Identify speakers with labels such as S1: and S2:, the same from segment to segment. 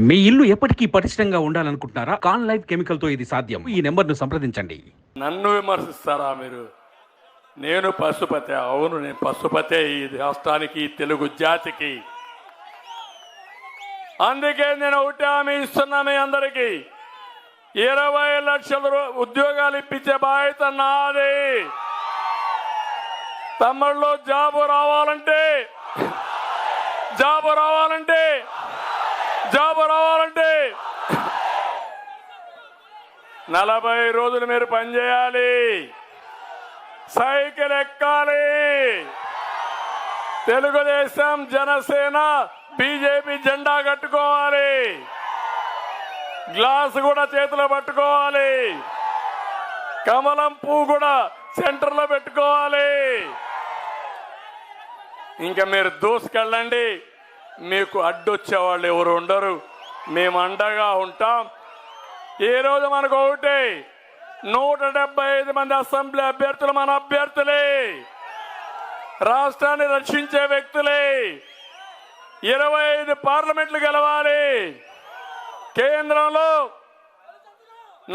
S1: మీ ఇల్లు ఎప్పటికీ పటిష్టంగా ఉండాలనుకుంటున్నారా? కాన్ లైఫ్ కెమికల్ తో ఇది సాధ్యం. ఈ నెంబర్ను సంప్రదించండి.
S2: నన్ను విమర్శిస్తారా మీరు? నేను పశుపతి. అవును, నేను పశుపతే ఈ రాష్ట్రానికి, ఈ తెలుగు జాతికి. అందుకే నేను ఒకటి హామీ ఇస్తున్నా మీ అందరికీ, 20 లక్షల ఉద్యోగాలు ఇప్పించే బాధ్యత నాది. తమ్ముళ్ళు జాబు రావాలంటే 40 రోజులు మీరు పనిచేయాలి, సైకిల్ ఎక్కాలి. తెలుగుదేశం, జనసేన, బీజేపీ జెండా కట్టుకోవాలి, గ్లాస్ కూడా చేతిలో పట్టుకోవాలి, కమలం పువ్వు కూడా సెంటర్లో పెట్టుకోవాలి. ఇంకా మీరు దూసుకెళ్ళండి, మీకు అడ్డొచ్చేవాళ్ళు ఎవరు ఉండరు. మేము అండగా ఉంటాం. ఈ రోజు మనకు ఒకటి 175 మంది అసెంబ్లీ అభ్యర్థులు మన అభ్యర్థులే, రాష్ట్రాన్ని రక్షించే వ్యక్తులే. 25 పార్లమెంట్లు గెలవాలి. కేంద్రంలో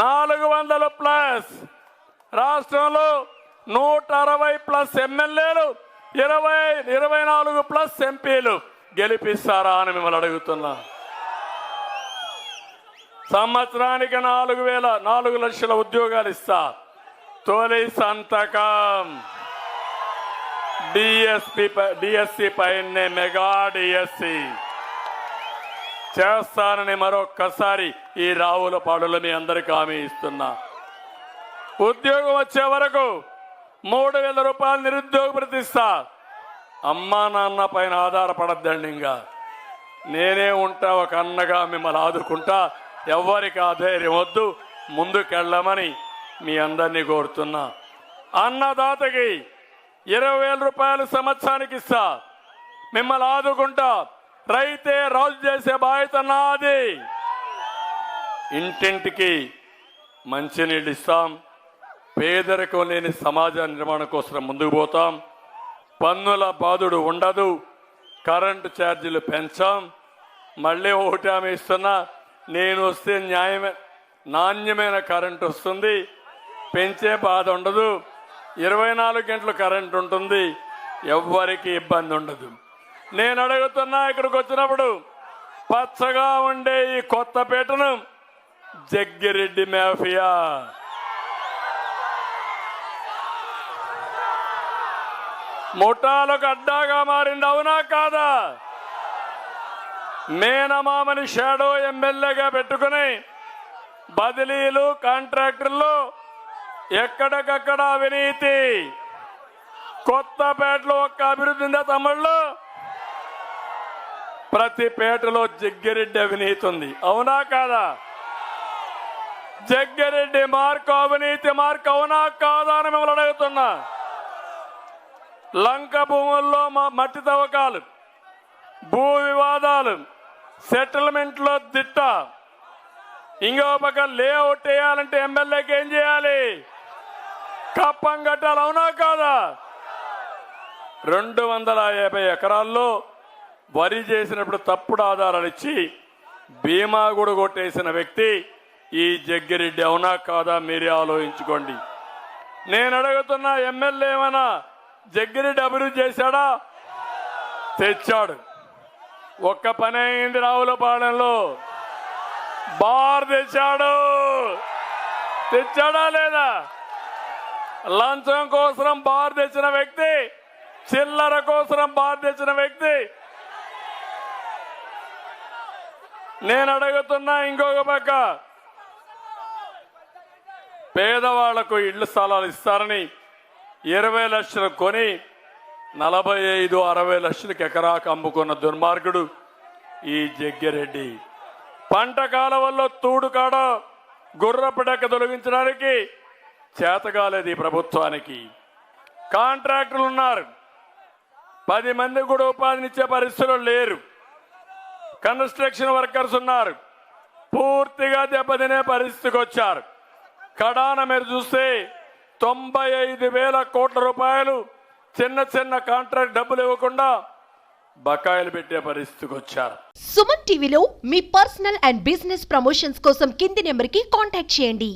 S2: 400+, రాష్ట్రంలో 160+ ఎమ్మెల్యేలు, 24+ ఎంపీలు గెలిపిస్తారా అని మిమ్మల్ని అడుగుతున్నా. సంవత్సరానికి 4 లక్షల ఉద్యోగాలు ఇస్తా. తొలి సంతకం డిఎస్సి పైనే, మెగా డిఎస్సి చేస్తానని మరొక్కసారి ఈ రావులపాడులో మీ అందరికీ హామీ ఇస్తున్నా. ఉద్యోగం వచ్చే వరకు 3000 రూపాయలు నిరుద్యోగ ప్రతిస్తా. అమ్మా నాన్న పైన ఆధారపడద్దండి. ఇంకా నేనే ఉంటా, ఒక అన్నగా మిమ్మల్ని ఆదుకుంటా. ఎవరికి ఆధైర్యం వద్దు, ముందుకెళ్ళమని మీ అందరినీ కోరుతున్నా. అన్నదాతకి 20,000 రూపాయలు సంవత్సరానికి ఇస్తా. మిమ్మల్ని ఆదుకుంటా. రైతే రాజు చేసే బాధ్యత నాది. ఇంటింటికి మంచినీళ్ళు ఇస్తాం. పేదరికం లేని సమాజ నిర్మాణం కోసం ముందుకు పోతాం. పన్నుల బాధుడు ఉండదు. కరెంటు ఛార్జీలు పెంచాం. మళ్ళీ ఒకటి హామీ ఇస్తున్నా, నేను వస్తే నాణ్యమైన కరెంటు వస్తుంది, పెంచే బాధ ఉండదు. 24 గంటలు కరెంటు ఉంటుంది, ఎవ్వరికి ఇబ్బంది ఉండదు. నేను అడుగుతున్నా, ఇక్కడికి వచ్చినప్పుడు పచ్చగా ఉండే ఈ కొత్తపేటను జగ్గిరెడ్డి మాఫియా, ముఠాలకు అడ్డాగా మారింది. అవునా కాదా? మేనమామని షాడో ఎమ్మెల్యేగా పెట్టుకుని బదిలీలు, కాంట్రాక్టర్లు, ఎక్కడికక్కడ అవినీతి. కొత్తపేటలో ఒక్క అభివృద్ధి ఉందా తమ్ముళ్ళు? ప్రతి పేటలో జగ్గిరెడ్డి అవినీతి ఉంది. అవునా కాదా? జగ్గిరెడ్డి మార్కు అవినీతి మార్కు. అవునా కాదా అని మిమ్మల్ని అడుగుతున్నా. లంక భూముల్లో మట్టి తవ్వకాలు, భూ వివాదాలు, సెటిల్మెంట్లో దిట్ట. ఇంకో పక్క లేఅవుట్ వేయాలంటే ఎమ్మెల్యేకి ఏం చేయాలి? కప్పం కట్టాలి. అవునా కాదా? 250 ఎకరాల్లో వరి చేసినప్పుడు తప్పుడు ఆధారాలు ఇచ్చి బీమా కూడా కొట్టేసిన వ్యక్తి ఈ జగ్గిరెడ్డి. అవునా కాదా? మీరే ఆలోచించుకోండి. నేను అడుగుతున్నా, ఎమ్మెల్యే ఏమన్నా జగ్గిరెడ్డి అభివృద్ధి చేశాడా? తెచ్చాడు. ఒక్క పని అయింది. రావులపాలెంలో బార్ తెచ్చాడా లేదా? లంచం కోసం బార్ తెచ్చిన వ్యక్తి, చిల్లర కోసం బార్ తెచ్చిన వ్యక్తి. నేను అడుగుతున్నా, ఇంకొక పక్క పేదవాళ్లకు ఇళ్ల స్థలాలు ఇస్తారని 20 లక్షలు కొని 45-60 లక్షలకు ఎకరాకు అమ్ముకున్న దుర్మార్గుడు ఈ జగ్గిరెడ్డి. పంట కాలవల్లో తూడుకాడ గుర్రపడక తొలగించడానికి చేతగాలేదు ఈ ప్రభుత్వానికి. కాంట్రాక్టర్లు ఉన్నారు, 10 మంది కూడా ఉపాధినిచ్చే పరిస్థితులు లేరు. కన్స్ట్రక్షన్ వర్కర్స్ ఉన్నారు, పూర్తిగా దెబ్బతినే పరిస్థితికి వచ్చారు. కడాన మీరు చూస్తే 95,000 కోట్ల రూపాయలు చిన్న చిన్న కాంట్రాక్ట్ డబ్బులు ఇవ్వకుండా బకాయిలు పెట్టే పరిస్థితికి వచ్చారు.
S3: సుమన్ టీవీలో మీ పర్సనల్ అండ్ బిజినెస్ ప్రమోషన్స్ కోసం కింది నెంబర్కి కాంటాక్ట్ చేయండి.